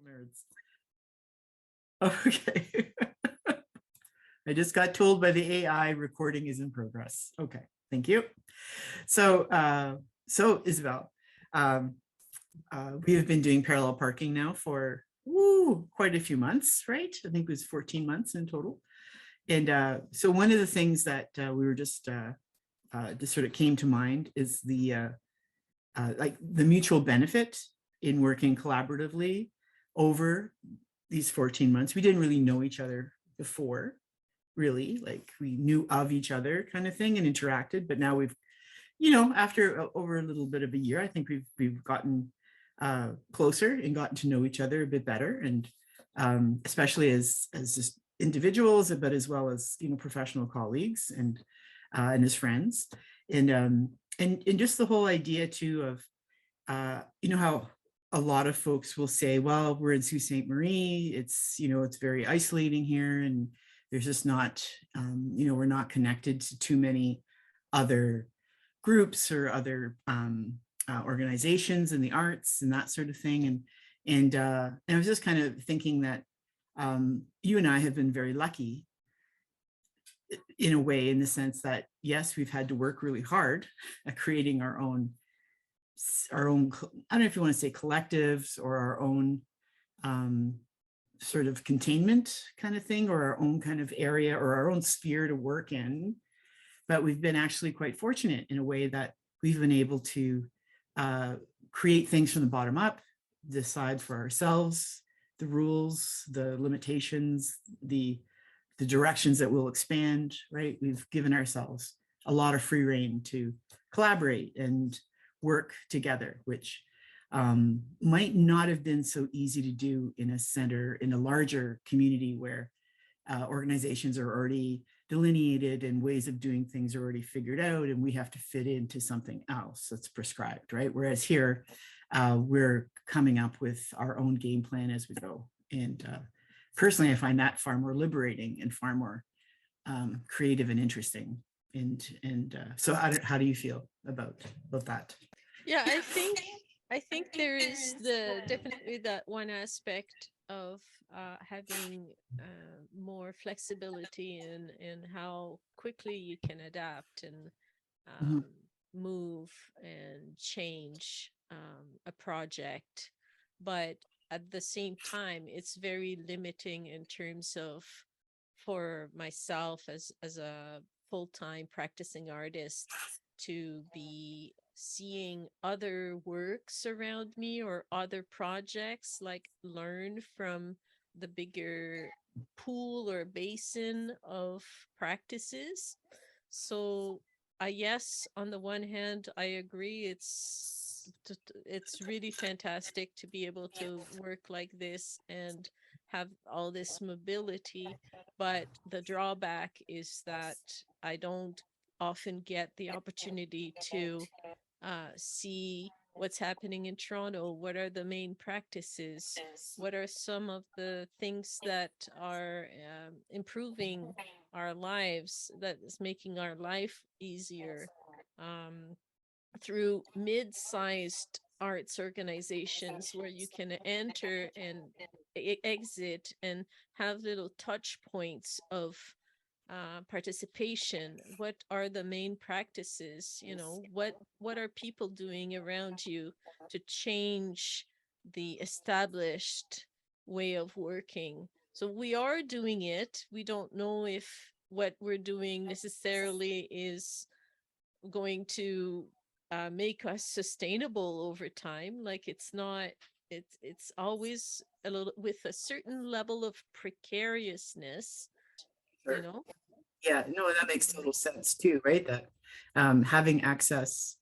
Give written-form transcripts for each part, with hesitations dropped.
nerds. Okay. I just got told by the AI recording is in progress. Okay, thank you. So, Isabelle, we have been doing parallel parking now for quite a few months, right? I think it was 14 months in total. And so one of the things that we were just sort of came to mind is the like the mutual benefit in working collaboratively over these 14 months. We didn't really know each other before, really, like we knew of each other kind of thing and interacted, but now we've, you know, after over a little bit of a year, I think we've gotten closer and gotten to know each other a bit better, and especially as just individuals, but as well as, you know, professional colleagues and as friends, and just the whole idea too of you know, how a lot of folks will say, well, we're in Sault Ste. Marie, it's, you know, it's very isolating here, and there's just not, you know, we're not connected to too many other groups or other organizations in the arts and that sort of thing. And I was just kind of thinking that you and I have been very lucky in a way, in the sense that, yes, we've had to work really hard at creating our own, I don't know if you want to say collectives, or our own sort of containment kind of thing, or our own kind of area or our own sphere to work in. But we've been actually quite fortunate in a way that we've been able to create things from the bottom up, decide for ourselves the rules, the limitations, the directions that we'll expand, right? We've given ourselves a lot of free rein to collaborate and work together, which might not have been so easy to do in a center, in a larger community where organizations are already delineated and ways of doing things are already figured out, and we have to fit into something else that's prescribed, right? Whereas here, we're coming up with our own game plan as we go. And personally, I find that far more liberating and far more creative and interesting. And so how do you feel about that? Yeah, I think there is definitely that one aspect of having more flexibility in how quickly you can adapt and move and change a project, but at the same time, it's very limiting in terms of, for myself as a full-time practicing artist, to be seeing other works around me or other projects, like learn from the bigger pool or basin of practices. So yes, on the one hand, I agree, it's really fantastic to be able to work like this and have all this mobility, but the drawback is that I don't often get the opportunity to see what's happening in Toronto. What are the main practices? What are some of the things that are improving our lives, that is making our life easier, through mid-sized arts organizations where you can enter and exit and have little touch points of participation. What are the main practices? You know, what are people doing around you to change the established way of working? So we are doing it. We don't know if what we're doing necessarily is going to make us sustainable over time. Like, it's not, it's always a little with a certain level of precariousness, you know. Yeah, no, that makes total sense too, right? That having access,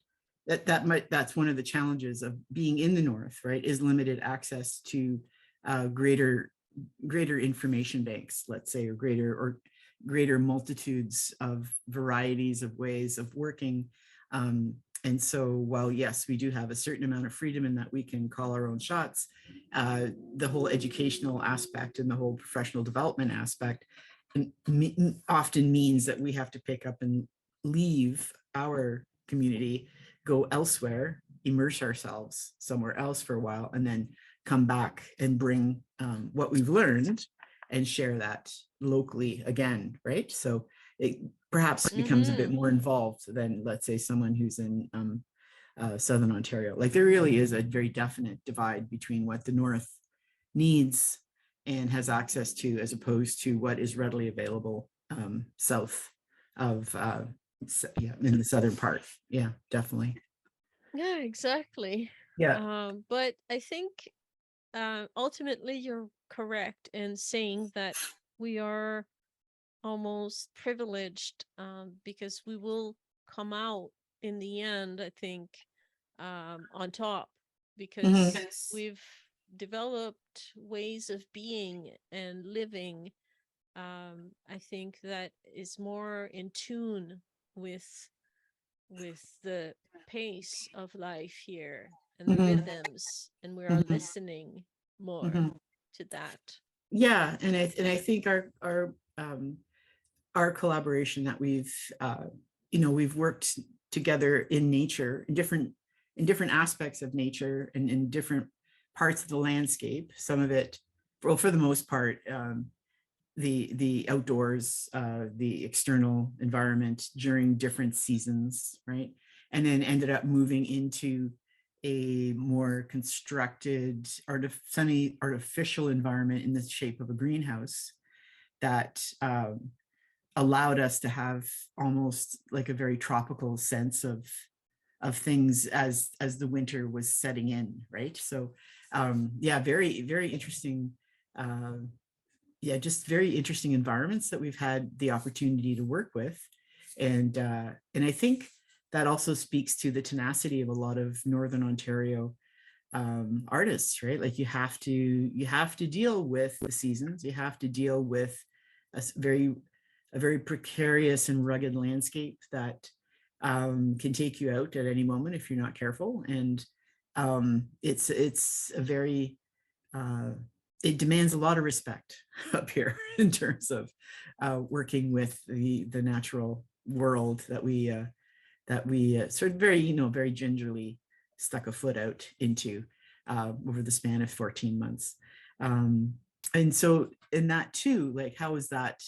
that's one of the challenges of being in the North, right? Is limited access to greater information banks, let's say, or greater multitudes of varieties of ways of working. And so while, yes, we do have a certain amount of freedom in that we can call our own shots, the whole educational aspect and the whole professional development aspect often means that we have to pick up and leave our community, go elsewhere, immerse ourselves somewhere else for a while, and then come back and bring what we've learned and share that locally again, right? So it perhaps becomes a bit more involved than, let's say, someone who's in Southern Ontario. Like there really is a very definite divide between what the North needs and has access to, as opposed to what is readily available south of, in the southern part. Yeah, definitely. Yeah, exactly. Yeah. But I think ultimately you're correct in saying that we are almost privileged because we will come out in the end, I think, on top, because we've developed ways of being and living, I think, that is more in tune with the pace of life here and the rhythms, and we are listening more to that. Yeah, and I think our collaboration that we've we've worked together in nature, in different aspects of nature and in different parts of the landscape. Some of it, well, for the most part, the outdoors, the external environment during different seasons, right? And then ended up moving into a more constructed, semi-artificial environment in the shape of a greenhouse that allowed us to have almost like a very tropical sense of things as the winter was setting in, right? So yeah, very interesting. Yeah, just very interesting environments that we've had the opportunity to work with. And I think that also speaks to the tenacity of a lot of Northern Ontario artists, right? Like you have to deal with the seasons, you have to deal with a very precarious and rugged landscape that can take you out at any moment if you're not careful. And it's a very it demands a lot of respect up here in terms of working with the natural world that we sort of very gingerly stuck a foot out into over the span of 14 months. And so in that too, like how is that?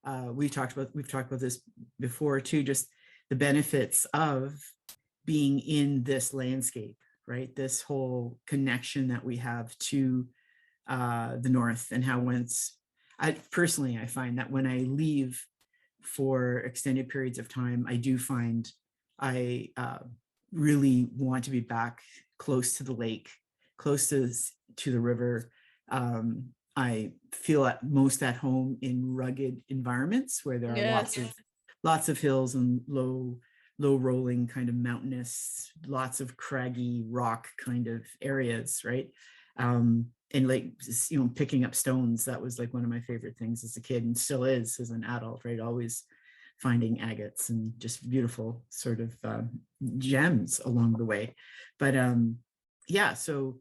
We've talked about this before too, just the benefits of being in this landscape, right? This whole connection that we have to the North, and how I find that when I leave for extended periods of time, I do find I really want to be back close to the lake, close to the river. I feel most at home in rugged environments where there are lots of hills and low rolling kind of mountainous, lots of craggy rock kind of areas, right? And like, picking up stones, that was like one of my favorite things as a kid, and still is as an adult, right? Always finding agates and just beautiful sort of gems along the way. But yeah, so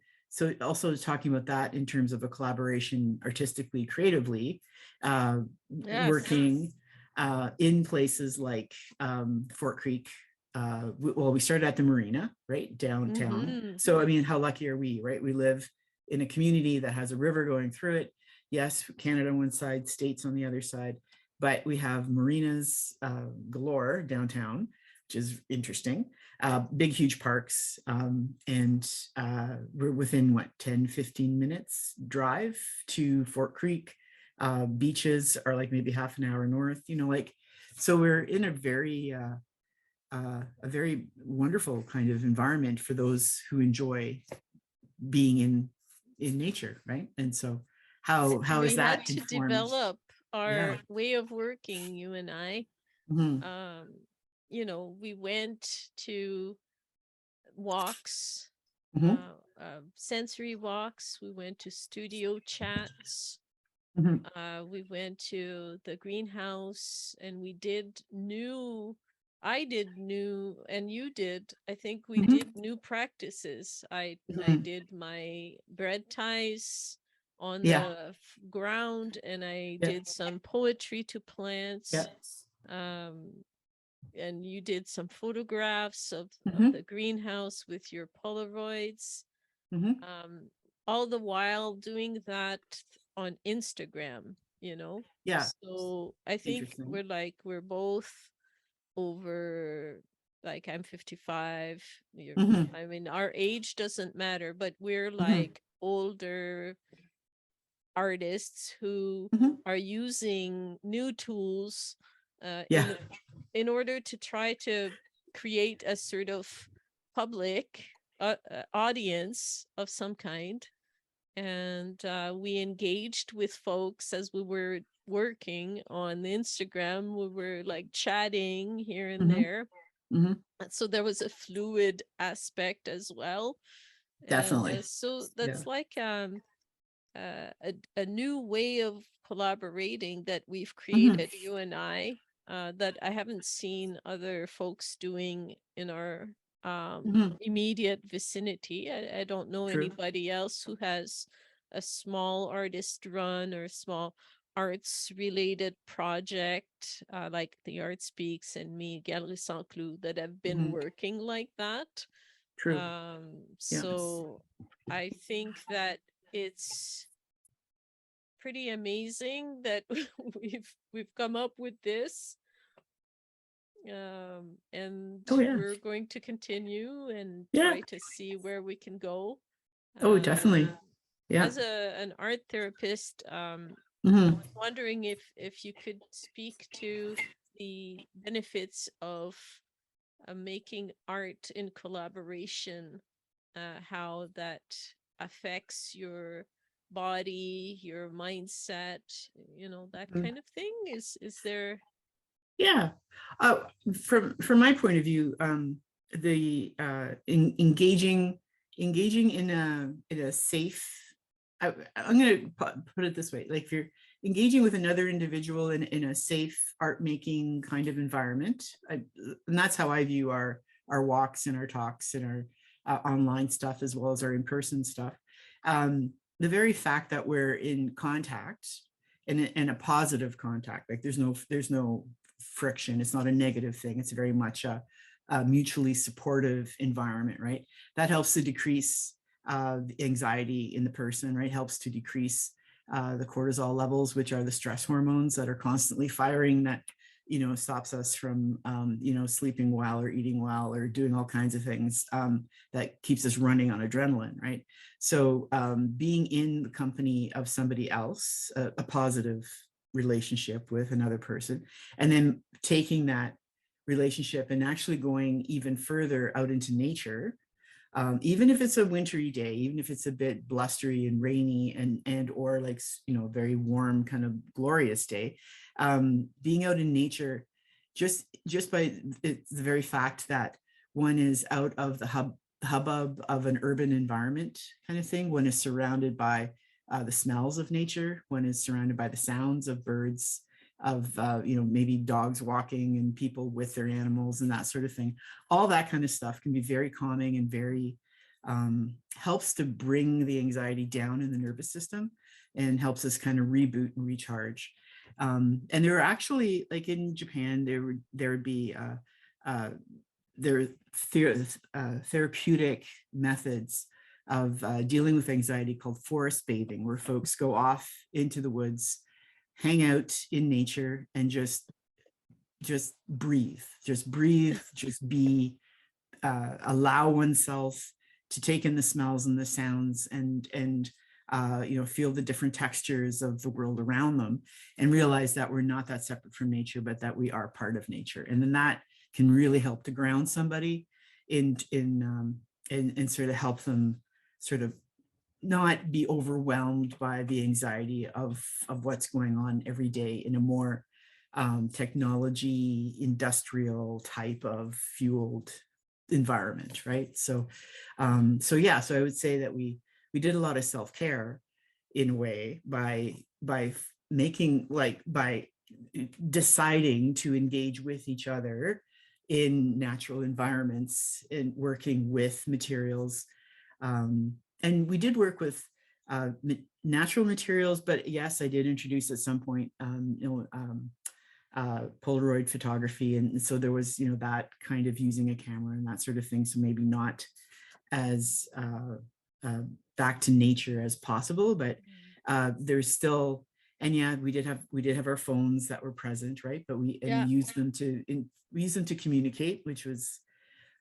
also talking about that in terms of a collaboration artistically, creatively, working in places like Fort Creek. Well, we started at the marina, right, downtown. So I mean, how lucky are we, right? We live in a community that has a river going through it. Yes, Canada on one side, States on the other side, but we have marinas galore downtown, which is interesting. Big, huge parks. And we're within 10-15 minutes drive to Fort Creek. Beaches are like maybe half an hour north, so we're in a very wonderful kind of environment for those who enjoy being in nature, right? And so how is we that had to informed? develop our way of working, you and I. We went to walks, sensory walks. We went to studio chats. We went to the greenhouse, and I did new, and you did, I think we did new practices. I did my bread ties on the ground, and I did some poetry to plants. And you did some photographs of the greenhouse with your Polaroids. all the while doing that on Instagram, you know? Yeah. So I think Interesting. we're both over, like I'm 55. Hmm. I mean, our age doesn't matter, but we're Hmm. like older artists who Hmm. are using new tools uh, Yeah. in in order to try to create a sort of public audience of some kind. And we engaged with folks as we were working on Instagram. We were like chatting here and Hmm. there. Hmm. So there was a fluid aspect as well. And Definitely. so Yeah. that's like a new way of collaborating that we've Hmm. created, you and I, that I haven't seen other folks doing in our Hmm. immediate vicinity. I don't know True. anybody else who has a small artist run or small arts related project like the Art Speaks and me, Galerie Sans Clous, that have been Hmm. working like that. True. Yeah. So I think that it's pretty amazing that we've come up with this, and Oh yeah. we're going to continue and Yeah. try to see where we can go. Oh, um, definitely. Yeah. as an art therapist, I Hmm. was wondering if you could speak to the benefits of making art in collaboration, how that affects your body, your mindset, that kind of thing. Is there? Yeah. Uh, from my point of view, the engaging in a safe. I'm going to put it this way: like if you're engaging with another individual in a safe art making kind of environment, and that's how I view our walks and our talks and our online stuff as well as our in-person stuff. The very fact that we're in contact and a positive contact, like there's no friction. It's not a negative thing. It's very much a mutually supportive environment, right? That helps to decrease anxiety in the person, right? Helps to decrease the cortisol levels, which are the stress hormones that are constantly firing that, stops us from, sleeping well or eating well or doing all kinds of things that keeps us running on adrenaline, right? So being in the company of somebody else, a positive relationship with another person, and then taking that relationship and actually going even further out into nature, even if it's a wintry day, even if it's a bit blustery and rainy and or like very warm kind of glorious day, being out in nature, just by the very fact that one is out of the hubbub of an urban environment kind of thing, one is surrounded by the smells of nature, one is surrounded by the sounds of birds, of maybe dogs walking and people with their animals and that sort of thing. All that kind of stuff can be very calming and very helps to bring the anxiety down in the nervous system and helps us kind of reboot and recharge. And there are actually, like in Japan, there would be therapeutic methods of dealing with anxiety called forest bathing, where folks go off into the woods, hang out in nature, and just breathe, just be, allow oneself to take in the smells and the sounds and feel the different textures of the world around them, and realize that we're not that separate from nature, but that we are part of nature. And then that can really help to ground somebody and sort of help them sort of not be overwhelmed by the anxiety of what's going on every day in a more technology, industrial type of fueled environment, right? So yeah, so I would say that we did a lot of self-care in a way by making, like, by deciding to engage with each other in natural environments and working with materials. And we did work with natural materials, but yes, I did introduce at some point Polaroid photography, and so there was that kind of using a camera and that sort of thing. So maybe not as back to nature as possible, but there's still, and yeah, we did have our phones that were present, right? But we used them to communicate, which was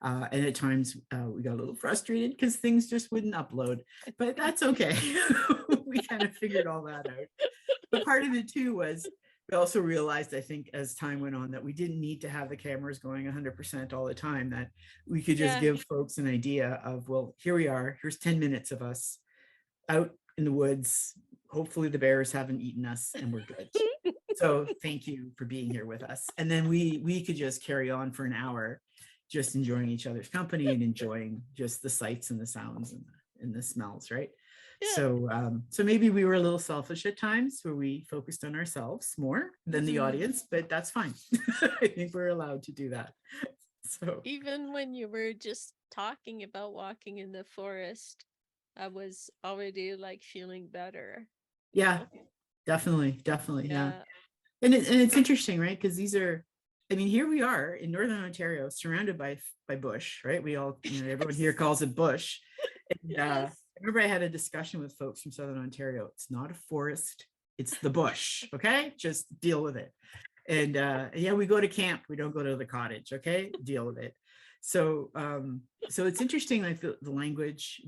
and at times we got a little frustrated because things just wouldn't upload, but that's okay. We kind of figured all that out. But part of it too was we also realized, I think, as time went on, that we didn't need to have the cameras going 100% all the time, that we could just give folks an idea of, well, here we are, here's 10 minutes of us out in the woods. Hopefully the bears haven't eaten us and we're good. So thank you for being here with us. And then we could just carry on for an hour, just enjoying each other's company and enjoying just the sights and the sounds and the smells, right? Yeah. So maybe we were a little selfish at times, where we focused on ourselves more than the audience, but that's fine. I think we're allowed to do that. So even when you were just talking about walking in the forest, I was already like feeling better. Yeah, definitely. Yeah. And it's interesting, right? Because these are, I mean, here we are in Northern Ontario, surrounded by bush, right? We all, everyone here calls it bush. And I remember I had a discussion with folks from Southern Ontario. It's not a forest, it's the bush. Okay, just deal with it. And yeah, we go to camp, we don't go to the cottage. Okay, deal with it. So so it's interesting, like the language,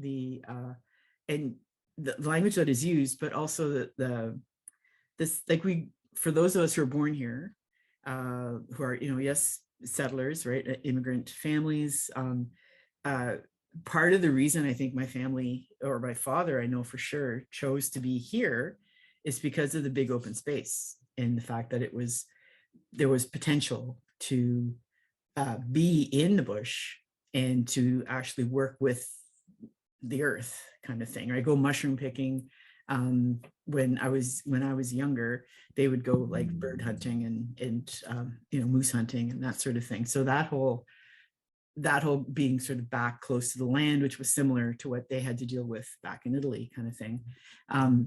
and the language that is used, but also this, like, for those of us who are born here, who are, yes, settlers, right, immigrant families. Part of the reason I think my family, or my father, I know for sure, chose to be here is because of the big open space and the fact that there was potential to be in the bush and to actually work with the earth, kind of thing. Right, go mushroom picking. When I was younger, they would go like bird hunting and moose hunting and that sort of thing. So that whole being sort of back close to the land, which was similar to what they had to deal with back in Italy, kind of thing.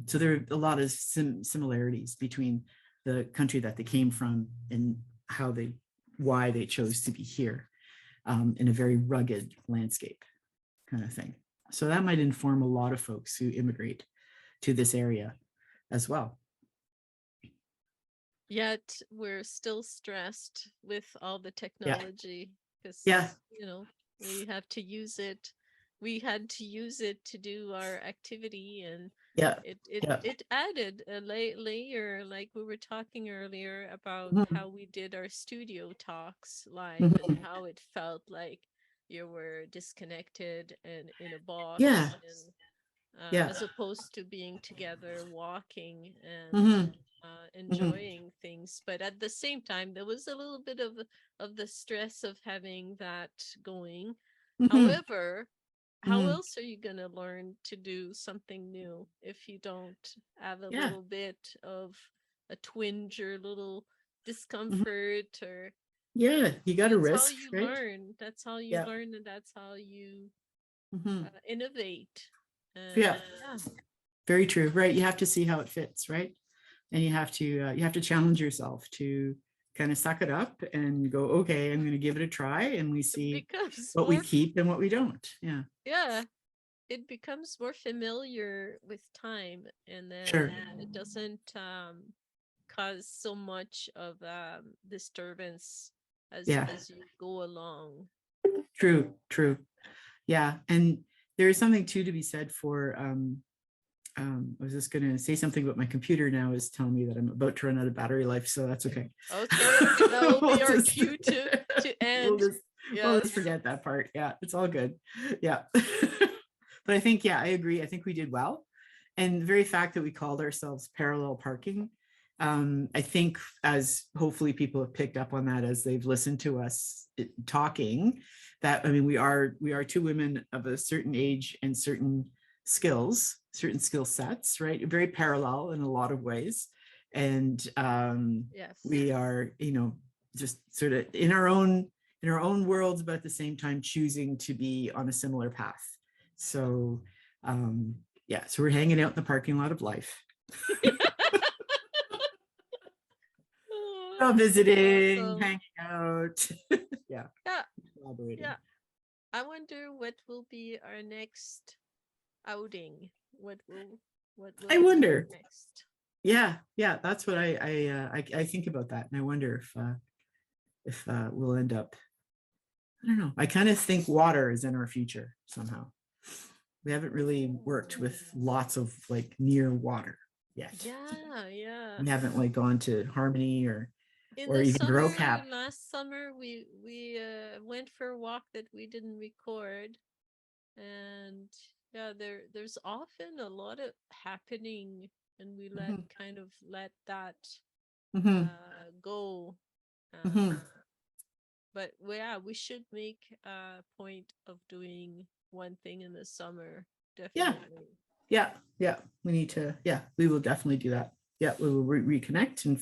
So there are a lot of similarities between the country that they came from and why they chose to be here, in a very rugged landscape, kind of thing. So that might inform a lot of folks who immigrate to this area as well. Yet we're still stressed with all the technology, because we have to use it. We had to use it to do our activity, and it added a layer, like we were talking earlier about how we did our studio talks live, and how it felt like you were disconnected and in a box, as opposed to being together, walking and enjoying things. But at the same time, there was a little bit of the stress of having that going. However, how else are you going to learn to do something new if you don't have a little bit of a twinge or a little discomfort? Or you got to risk. That's how you learn. That's how you learn, and that's how you innovate. Very true. Right, you have to see how it fits, right? And you have to challenge yourself to kind of suck it up and go, okay, I'm going to give it a try, and we see what we keep and what we don't. It becomes more familiar with time, and then it doesn't cause so much of disturbance as you go along. True. Yeah, and there is something too to be said for I was just going to say something, but my computer now is telling me that I'm about to run out of battery life, so that's okay. Okay, that will be our cue to end. We'll just forget that part. Yeah, it's all good. Yeah. But I think, I agree. I think we did well. And the very fact that we called ourselves Parallel Parking, I think, as hopefully people have picked up on that as they've listened to us talking, that, I mean, we are two women of a certain age and certain skill sets, right? Very parallel in a lot of ways. And we are, just sort of in our own worlds, but at the same time choosing to be on a similar path. So so we're hanging out in the parking lot of life. Visiting, awesome. Hanging out. Collaborating. I wonder what will be our next outing? What will I be wonder. next? Yeah, that's what I think about that, and I wonder if we'll end up. I don't know. I kind of think water is in our future somehow. We haven't really worked with lots of like near water yet. Yeah. We haven't like gone to Harmony or In the even Grow summer, Cap. last summer, we went for a walk that we didn't record, and yeah, there's often a lot of happening, and we kind of let that go. But yeah, we should make a point of doing one thing in the summer, definitely. Yeah. We need to. Yeah, we will definitely do that. Yeah, we will reconnect and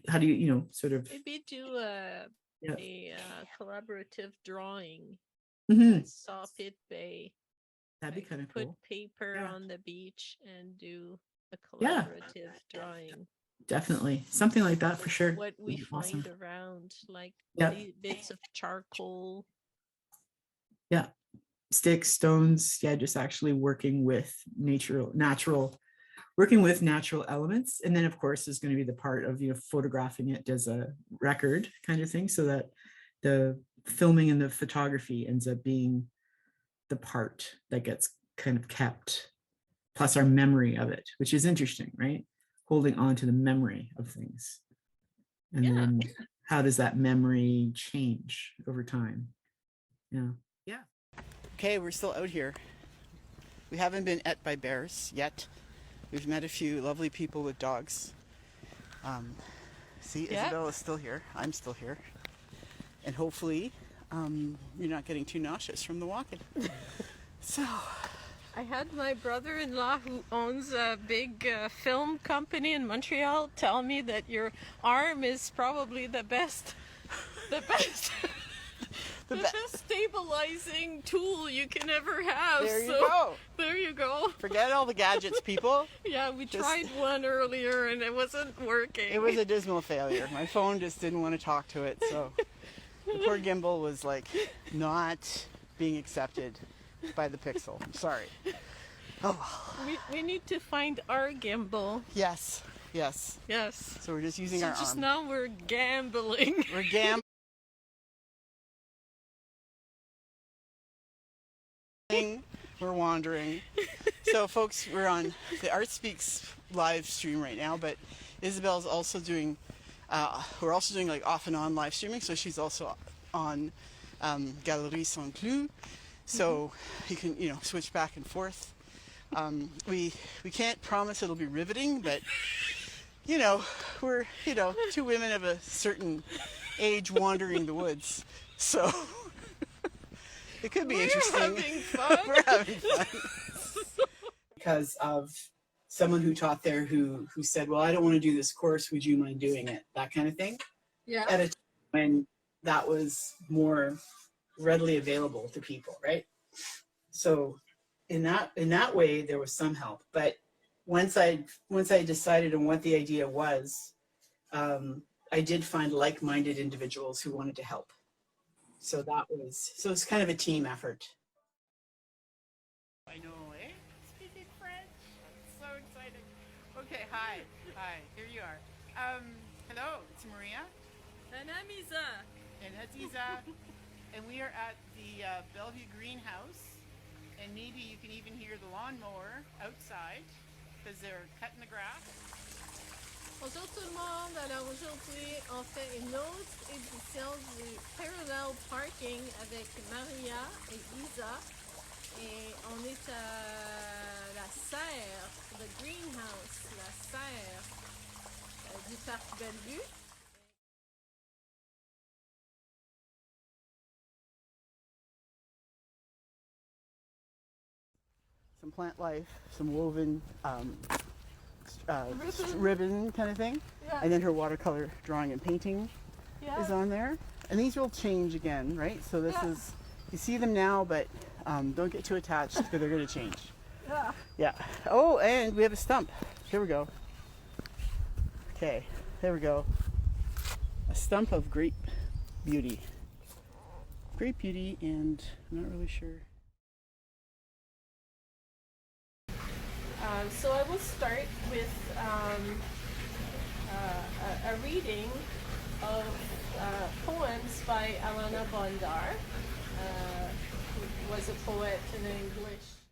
how do you sort of maybe do a collaborative drawing at Sault Bay. That'd be kind of cool. Put paper on the beach and do a collaborative drawing. Definitely something like that for sure. What we find around, like bits of charcoal. Yeah, sticks, stones. Yeah, just actually working with natural elements, and then of course is going to be the part of photographing it as a record kind of thing, so that the filming and the photography ends up being the part that gets kind of kept, plus our memory of it, which is interesting, right? Holding on to the memory of things, and then how does that memory change over time? Yeah. Okay, we're still out here. We haven't been ate by bears yet. We've met a few lovely people with dogs. See, Isabelle is still here. I'm still here. And hopefully you're not getting too nauseous from the walking. So I had my brother-in-law, who owns a big film company in Montreal, tell me that your arm is probably the best stabilizing tool you can ever have. There you go. Forget all the gadgets, people. Yeah, we tried one earlier and it wasn't working. It was a dismal failure. My phone just didn't want to talk to it, so the poor gimbal was like not being accepted by the Pixel. I'm sorry. Oh. We need to find our gimbal. Yes. So we're just using our arm. Just now we're gambling. We're gambling. We're wandering. So folks, we're on the Art Speaks live stream right now, but Isabelle's also doing we're also doing like off and on live streaming, so she's also on Galerie Sans Clous, so you can switch back and forth. We can't promise it'll be riveting, but we're two women of a certain age wandering the woods, so it could be interesting. We're having fun. Because of someone who taught there who said, well, I don't want to do this course, would you mind doing it? That kind of thing. Yeah. At a time when that was more readily available to people, right? So in that way, there was some help. But once I decided on what the idea was, I did find like-minded individuals who wanted to help. So it's kind of a team effort. I know, eh? Speaking French. So exciting. Okay, hi. Here you are. Hello, it's Maria. And I'm Isa. And that's Isa. And we are at the Bellevue Greenhouse. And maybe you can even hear the lawnmower outside because they're cutting the grass. Bonjour tout le monde. Alors aujourd'hui, on fait une autre édition du Parallel Parking avec Maria et Isa. Et on est à la serre, the greenhouse, la serre du parc Bellevue. Some plant life, some woven ribbon kind of thing, and then her watercolor drawing and painting is on there. And these will change again, right? So this is, you see them now, but don't get too attached because they're going to change. Yeah. Oh, and we have a stump. Here we go. Okay, there we go. A stump of great beauty. Great beauty, and I'm not really sure. So I will start with a reading of poems by Alana Bondar, who was a poet and an English